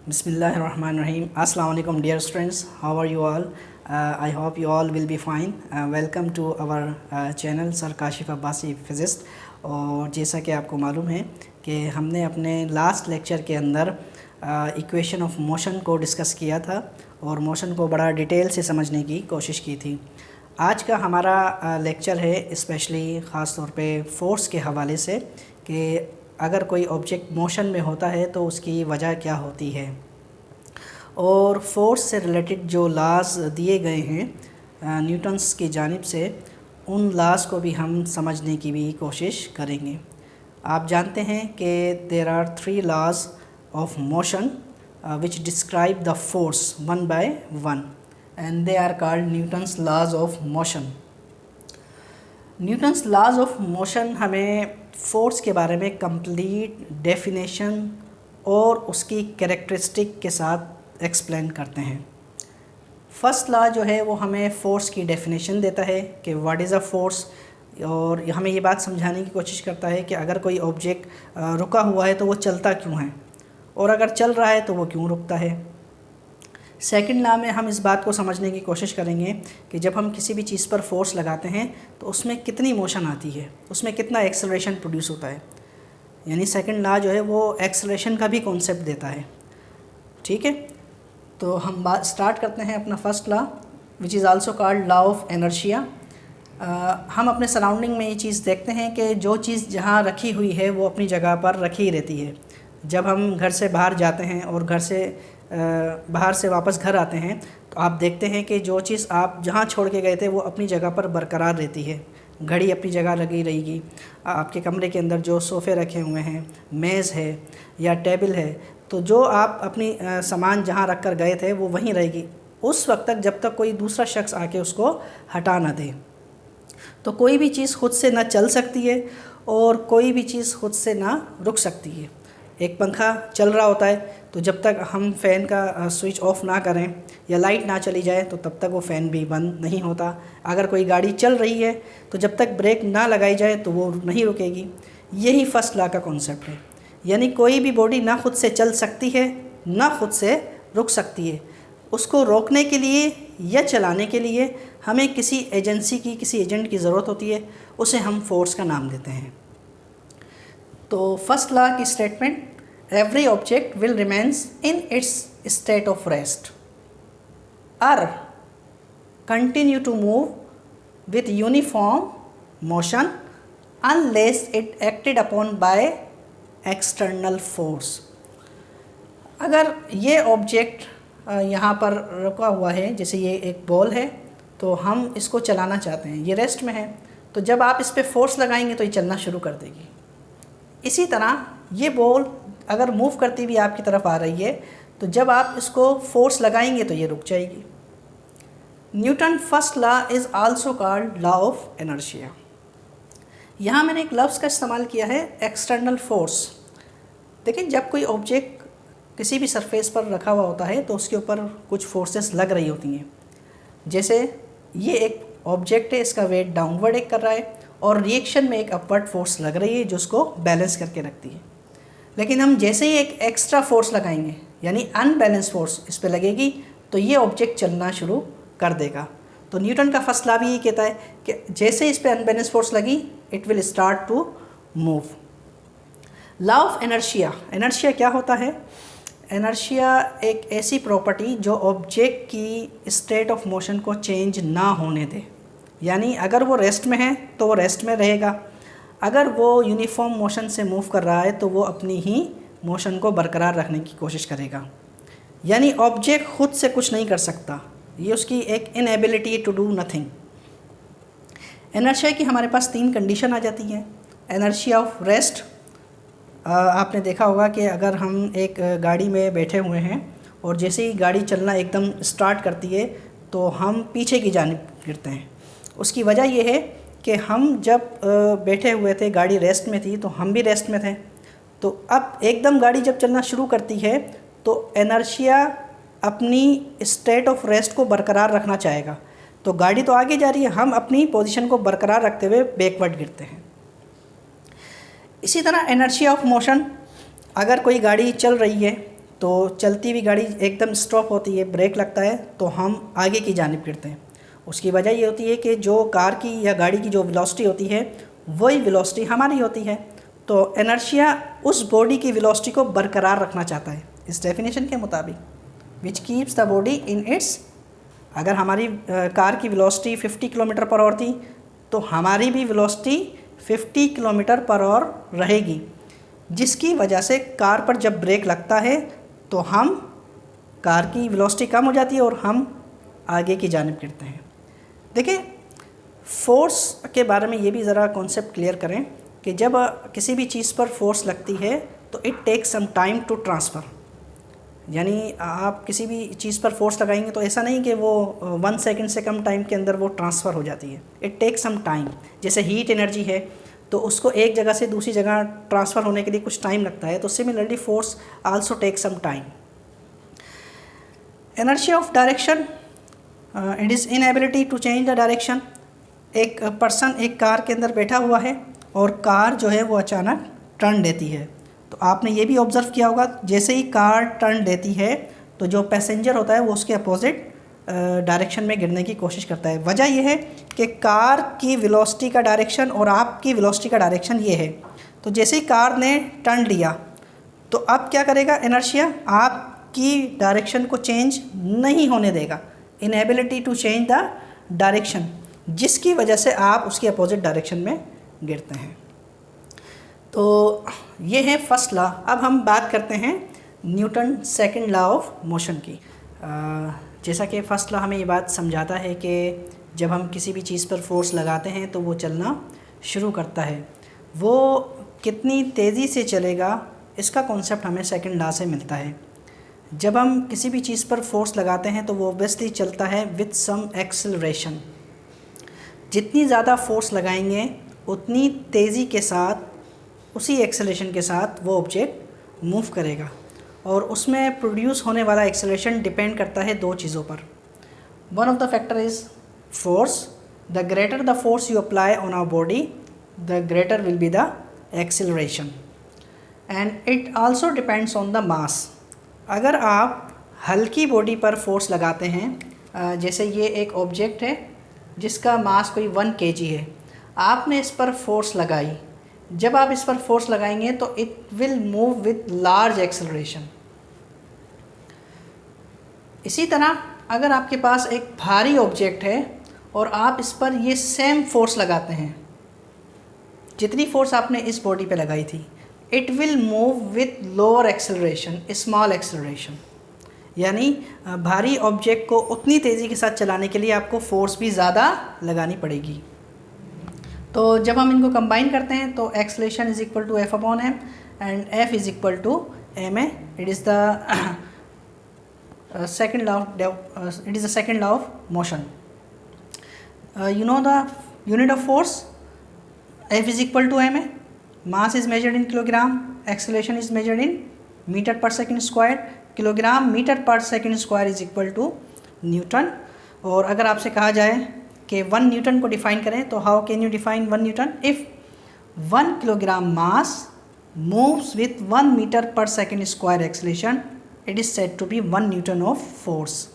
Bismillahirrahmanirrahim. Assalamu alaikum dear students. How are you all? I hope you all will be fine. Welcome to our channel sir Kashif Abbasi physicist. और जैसा कि आपको मालूम है कि हमने अपने लास्ट लेक्चर के अंदर इक्वेशन ऑफ मोशन को डिस्कस किया था और मोशन को बड़ा डिटेल से समझने की कोशिश की थी। आज का हमारा लेक्चर है स्पेशली ख़ास तौर पे फ़ोर्स के हवाले से कि अगर कोई ऑब्जेक्ट मोशन में होता है तो उसकी वजह क्या होती है, और फोर्स से रिलेटेड जो लॉज दिए गए हैं न्यूटन्स की जानिब से, उन लॉज को भी हम समझने की भी कोशिश करेंगे। आप जानते हैं कि there are 3 laws of motion which describe the force one by one and they are called Newton's laws of motion. Newton's laws of motion हमें फ़ोर्स के बारे में कंप्लीट डेफिनेशन और उसकी कैरेक्टरिस्टिक के साथ एक्सप्लेन करते हैं। फर्स्ट लॉ जो है वो हमें फ़ोर्स की डेफिनेशन देता है कि व्हाट इज़ अ फोर्स, और हमें ये बात समझाने की कोशिश करता है कि अगर कोई ऑब्जेक्ट रुका हुआ है तो वो चलता क्यों है, और अगर चल रहा है तो वो क्यों रुकता है। सेकंड लॉ में हम इस बात को समझने की कोशिश करेंगे कि जब हम किसी भी चीज़ पर फोर्स लगाते हैं तो उसमें कितनी मोशन आती है, उसमें कितना एक्सेलरेशन प्रोड्यूस होता है। यानी सेकंड लॉ जो है वो एक्सेलरेशन का भी कॉन्सेप्ट देता है। ठीक है, तो हम बात स्टार्ट करते हैं अपना first law which is also called law of inertia. हम अपने सराउंडिंग में ये चीज़ देखते हैं कि जो चीज़ जहाँ रखी हुई है वो अपनी जगह पर रखी ही रहती है। जब हम घर से बाहर जाते हैं और घर से बाहर से वापस घर आते हैं तो आप देखते हैं कि जो चीज़ आप जहाँ छोड़ के गए थे वो अपनी जगह पर बरकरार रहती है। घड़ी अपनी जगह लगी रहेगी, आपके कमरे के अंदर जो सोफ़े रखे हुए हैं, मेज़ है या टेबल है, तो जो आप अपनी सामान जहाँ रख कर गए थे वो वहीं रहेगी उस वक्त तक जब तक कोई दूसरा शख्स आके उसको हटा ना दे। तो कोई भी चीज़ खुद से ना चल सकती है और कोई भी चीज़ खुद से ना रुक सकती है। एक पंखा चल रहा होता है तो जब तक हम फ़ैन का स्विच ऑफ ना करें या लाइट ना चली जाए तो तब तक वो फ़ैन भी बंद नहीं होता। अगर कोई गाड़ी चल रही है तो जब तक ब्रेक ना लगाई जाए तो वो नहीं रुकेगी। यही फर्स्ट लॉ का कॉन्सेप्ट है। यानी कोई भी बॉडी ना खुद से चल सकती है ना खुद से रुक सकती है। उसको रोकने के लिए या चलाने के लिए हमें किसी एजेंसी की, किसी एजेंट की ज़रूरत होती है, उसे हम फोर्स का नाम देते हैं। तो फर्स्ट लॉ की statement, every object will remains in its state of rest और continue to move with uniform motion unless it acted upon by external force. अगर ये ऑब्जेक्ट यहाँ पर रुका हुआ है, जैसे ये एक बॉल है, तो हम इसको चलाना चाहते हैं, ये रेस्ट में है, तो जब आप इस पर फोर्स लगाएंगे तो ये चलना शुरू कर देगी। इसी तरह ये बॉल अगर मूव करती हुई आपकी तरफ आ रही है तो जब आप इसको फोर्स लगाएंगे तो ये रुक जाएगी। Newton first law is also called law of inertia. यहाँ मैंने एक लफ्ज़ का इस्तेमाल किया है, एक्सटर्नल फोर्स। देखिए, जब कोई ऑब्जेक्ट किसी भी सरफेस पर रखा हुआ होता है तो उसके ऊपर कुछ फोर्सेस लग रही होती हैं। जैसे ये एक ऑब्जेक्ट है, इसका वेट डाउनवर्ड एक कर रहा है और रिएक्शन में एक अपवर्ड फोर्स लग रही है जो उसको बैलेंस करके रखती है। लेकिन हम जैसे ही एक एक्स्ट्रा फोर्स लगाएंगे, यानी अनबैलेंस फोर्स इस पर लगेगी, तो ये ऑब्जेक्ट चलना शुरू कर देगा। तो न्यूटन का फर्स्ट लॉ भी ये कहता है कि जैसे इस पर अनबैलेंस फोर्स लगी, it will start to move. Law of inertia, inertia क्या होता है? इनर्शिया एक ऐसी प्रॉपर्टी जो ऑब्जेक्ट की स्टेट ऑफ मोशन को चेंज ना होने दे। यानी अगर वो रेस्ट में है तो वो रेस्ट में रहेगा, अगर वो यूनिफॉर्म मोशन से मूव कर रहा है तो वो अपनी ही मोशन को बरकरार रखने की कोशिश करेगा। यानी ऑब्जेक्ट खुद से कुछ नहीं कर सकता, ये उसकी एक inability to do nothing. Inertia की हमारे पास 3 कंडीशन आ जाती हैं। इनर्शिया ऑफ रेस्ट, आपने देखा होगा कि अगर हम एक गाड़ी में बैठे हुए हैं और जैसे ही गाड़ी चलना एकदम स्टार्ट करती है तो हम पीछे की जानिब गिरते हैं। उसकी वजह यह है कि हम जब बैठे हुए थे, गाड़ी रेस्ट में थी, तो हम भी रेस्ट में थे। तो अब एकदम गाड़ी जब चलना शुरू करती है तो इनर्शिया अपनी स्टेट ऑफ रेस्ट को बरकरार रखना चाहेगा। तो गाड़ी तो आगे जा रही है, हम अपनी पोजीशन को बरकरार रखते हुए बैकवर्ड गिरते हैं। इसी तरह इनर्शिया ऑफ मोशन, अगर कोई गाड़ी चल रही है तो चलती हुई गाड़ी एकदम स्टॉप होती है, ब्रेक लगता है तो हम आगे की जानिब गिरते हैं। उसकी वजह ये होती है कि जो कार की या गाड़ी की जो वेलोसिटी होती है वही वेलोसिटी हमारी होती है। तो इनर्शिया उस बॉडी की वेलोसिटी को बरकरार रखना चाहता है इस डेफिनेशन के मुताबिक, which keeps the body in its. अगर हमारी कार की वेलोसिटी 50 किलोमीटर पर आवर थी तो हमारी भी वेलोसिटी 50 किलोमीटर पर आवर रहेगी, जिसकी वजह से कार पर जब ब्रेक लगता है तो हम कार की वेलोसिटी कम हो जाती है और हम आगे की जानिब गिरते हैं। देखिए, फोर्स के बारे में ये भी ज़रा कॉन्सेप्ट क्लियर करें कि जब किसी भी चीज़ पर फोर्स लगती है तो it takes some time to transfer. यानी आप किसी भी चीज़ पर फोर्स लगाएंगे तो ऐसा नहीं कि वो 1 सेकंड से कम टाइम के अंदर वो ट्रांसफ़र हो जाती है। It takes some time. जैसे हीट एनर्जी है तो उसको एक जगह से दूसरी जगह ट्रांसफ़र होने के लिए कुछ टाइम लगता है, तो similarly force also takes some time. Inertia of direction, it is inability to change the direction. एक पर्सन एक कार के अंदर बैठा हुआ है और कार जो है वो अचानक टर्न लेती है, तो आपने ये भी ऑब्ज़र्व किया होगा जैसे ही कार टर्न लेती है तो जो पैसेंजर होता है वो उसके अपोजिट डायरेक्शन में गिरने की कोशिश करता है। वजह यह है कि कार की वेलोसिटी का डायरेक्शन और आपकी वेलोसिटी का डायरेक्शन ये है। तो जैसे ही कार ने टर्न लिया तो अब क्या करेगा इनर्शिया, आपकी डायरेक्शन को चेंज नहीं होने देगा, inability to change the direction, जिसकी वजह से आप उसके अपोजिट डायरेक्शन में गिरते हैं। तो ये है फर्स्ट लॉ। अब हम बात करते हैं Newton second law of motion की। जैसा कि फर्स्ट लॉ हमें ये बात समझाता है कि जब हम किसी भी चीज़ पर फोर्स लगाते हैं तो वो चलना शुरू करता है। वो कितनी तेज़ी से चलेगा इसका कॉन्सेप्ट हमें सेकंड लॉ से मिलता है। जब हम किसी भी चीज़ पर फोर्स लगाते हैं तो वो ऑब्वियसली चलता है विथ सम एक्सेलरेशन। जितनी ज़्यादा फोर्स लगाएंगे उतनी तेज़ी के साथ, उसी एक्सेलरेशन के साथ वो ऑब्जेक्ट मूव करेगा, और उसमें प्रोड्यूस होने वाला एक्सेलरेशन डिपेंड करता है दो चीज़ों पर। One of the factor is force. The greater the force you apply on our body the greater will be the acceleration, and it also depends on the mass. अगर आप हल्की बॉडी पर force लगाते हैं, जैसे ये एक ऑब्जेक्ट है जिसका मास कोई 1 kg है, आपने इस पर फोर्स लगाई, जब आप इस पर फोर्स लगाएंगे तो it will move with large acceleration. इसी तरह अगर आपके पास एक भारी ऑब्जेक्ट है और आप इस पर ये सेम फोर्स लगाते हैं, जितनी फोर्स आपने इस बॉडी पे लगाई थी, it will move with lower acceleration, small acceleration. यानी भारी ऑब्जेक्ट को उतनी तेज़ी के साथ चलाने के लिए आपको फोर्स भी ज़्यादा लगानी पड़ेगी। तो जब हम इनको कंबाइन करते हैं तो acceleration is equal to F upon M and F is equal to M A. It is the second law of motion. You know the unit of force, F is equal to ma. Mass is measured in kilogram, acceleration is measured in meter per second square. Kilogram metre per second square is equal to newton. और अगर आपसे कहा जाए कि 1 Newton को define करें तो how can you define 1 newton? If 1 kilogram mass moves with 1 metre per second square acceleration, it is said to be 1 newton of force.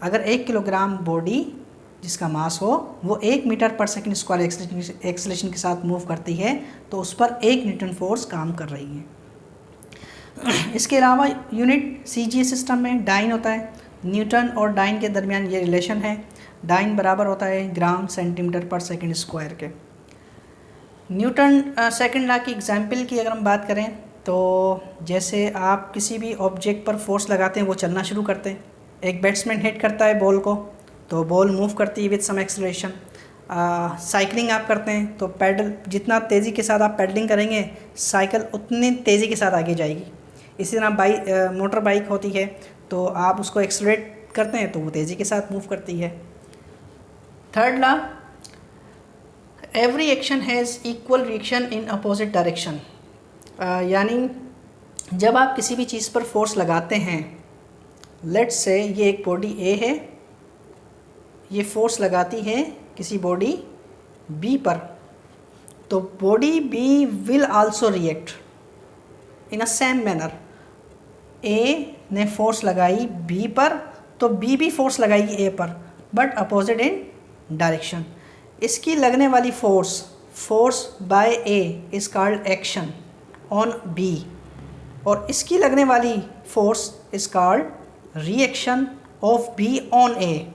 अगर 1 किलोग्राम बॉडी जिसका मास हो वो 1 metre per second square acceleration के साथ move करती है तो उस पर 1 न्यूटन फोर्स काम कर रही है। इसके अलावा यूनिट सीजीएस सिस्टम में डाइन होता है। न्यूटन और डाइन के दरमियान ये रिलेशन है, डाइन बराबर होता है ग्राम सेंटीमीटर पर सेकंड स्क्वायर के। न्यूटन सेकंड लॉ की एग्जांपल की अगर हम बात करें तो जैसे आप किसी भी ऑब्जेक्ट पर फोर्स लगाते हैं वो चलना शुरू करते हैं। एक बैट्समैन हिट करता है बॉल को तो बॉल मूव करती है विद सम एक्सेलरेशन। साइकिलिंग आप करते हैं तो पैडल, जितना तेज़ी के साथ आप पैडलिंग करेंगे साइकिल उतनी तेज़ी के साथ आगे जाएगी। इसी तरह मोटर बाइक होती है तो आप उसको एक्सेलरेट करते हैं तो वो तेज़ी के साथ मूव करती है। Third law, every action has equal reaction in opposite direction. यानी जब आप किसी भी चीज़ पर फोर्स लगाते हैं, लेट्स से ये एक बॉडी ए है, ये फोर्स लगाती है किसी बॉडी बी पर, तो body B will also react in a same manner. A ने फोर्स लगाई बी पर तो बी भी फोर्स लगाएगी ए पर, बट अपोजिट इन डायरेक्शन। इसकी लगने वाली force by A is called action on B, और इसकी लगने वाली force is called reaction of B on A.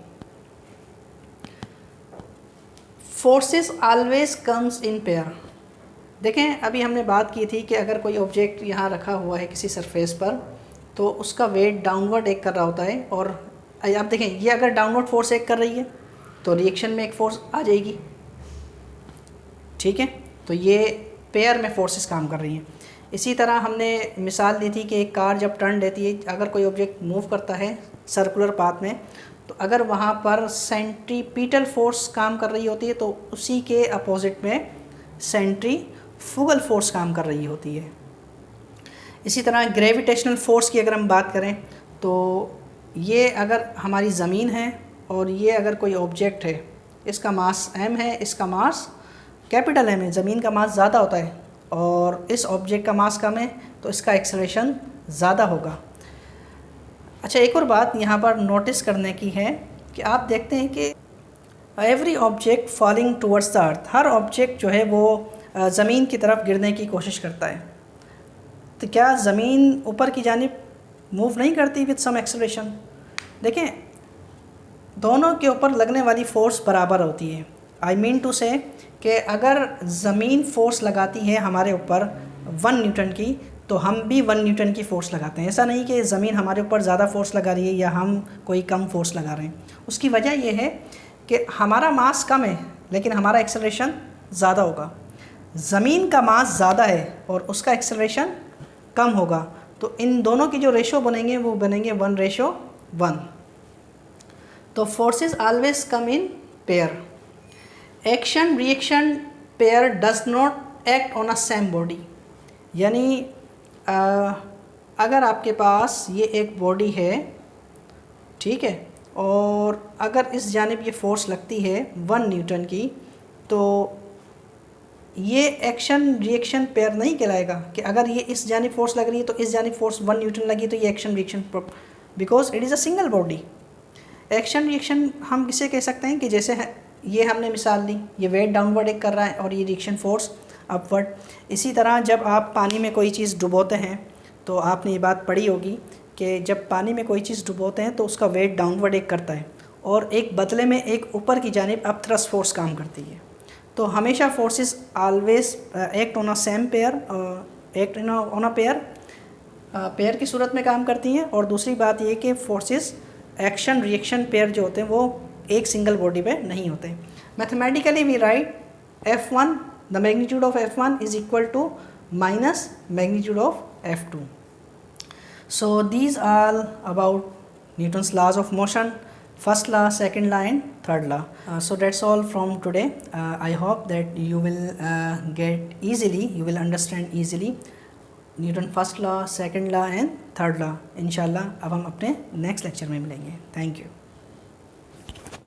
Forces always comes in pair. देखें, अभी हमने बात की थी कि अगर कोई ऑब्जेक्ट यहाँ रखा हुआ है किसी सरफेस पर तो उसका वेट डाउनवर्ड एक कर रहा होता है, और आप देखें ये अगर डाउनवर्ड फोर्स एक कर रही है तो रिएक्शन में एक फोर्स आ जाएगी, ठीक है। तो ये पेयर में फोर्सेस काम कर रही हैं। इसी तरह हमने मिसाल दी थी कि एक कार जब टर्न लेती है, अगर कोई ऑब्जेक्ट मूव करता है सर्कुलर पाथ में, तो अगर वहाँ पर सेंट्रीपिटल फोर्स काम कर रही होती है तो उसी के अपोजिट में सेंट्रीफ्यूगल फोर्स काम कर रही होती है। इसी तरह ग्रेविटेशनल फोर्स की अगर हम बात करें तो ये अगर हमारी ज़मीन है और ये अगर कोई ऑब्जेक्ट है, इसका मास m है, इसका मास कैपिटल M है, ज़मीन का मास ज़्यादा होता है और इस ऑब्जेक्ट का मास कम है तो इसका एक्सेलरेशन ज़्यादा होगा। अच्छा, एक और बात यहाँ पर नोटिस करने की है कि आप देखते हैं कि every object falling towards the earth, her object जो है वो ज़मीन की तरफ गिरने की कोशिश करता है। तो क्या ज़मीन ऊपर की जानिब मूव नहीं करती विद सम एक्सेलरेशन? देखें, दोनों के ऊपर लगने वाली फ़ोर्स बराबर होती है। आई मीन टू से कि अगर ज़मीन फ़ोर्स लगाती है हमारे ऊपर 1 न्यूटन की तो हम भी 1 न्यूटन की फ़ोर्स लगाते हैं। ऐसा नहीं कि ज़मीन हमारे ऊपर ज़्यादा फ़ोर्स लगा रही है या हम कोई कम फ़ोर्स लगा रहे हैं। उसकी वजह यह है कि हमारा मास कम है लेकिन हमारा एक्सेलरेशन ज़्यादा होगा। ज़मीन का मास ज़्यादा है और उसका एक्सेलरेशन कम होगा, तो इन दोनों की जो रेशो बनेंगे वो बनेंगे 1:1। तो forces always come in pair. Action reaction pair does not act on a same body. यानी अगर आपके पास ये एक बॉडी है, ठीक है, और अगर इस जानिब ये फोर्स लगती है 1 न्यूटन की, तो ये एक्शन रिएक्शन पेयर नहीं कहलाएगा कि अगर ये इस जानिब फोर्स लग रही है तो इस जानिब फोर्स 1 न्यूटन लगी तो ये action reaction, because it is a single body. Action reaction हम किसे कह सकते हैं कि जैसे है, ये हमने मिसाल दी, ये वेट डाउनवर्ड एक कर रहा है और ये रिएक्शन फोर्स अपवर्ड। इसी तरह जब आप पानी में कोई चीज़ डुबोते हैं तो आपने ये बात पढ़ी होगी कि जब पानी में कोई चीज़ डुबोते हैं तो उसका वेट डाउनवर्ड एक करता है और एक बदले में एक ऊपर की जानिब अप थ्रस्ट फोर्स काम करती है। तो हमेशा forces always act on a same pair, act on a pair की सूरत में काम करती हैं। और दूसरी बात ये कि फोर्सेस एक्शन रिएक्शन पेयर जो होते हैं वो एक सिंगल बॉडी पे नहीं होते। Mathematically we write F1, the magnitude of F1 is equal to minus magnitude of F2। So these are about Newton's laws of motion, first law, second law and third law. So that's all from today. I hope that you will you will understand easily Newton first law, second law and third law. इंशाल्लाह अब हम अपने next lecture में मिलेंगे। Thank you.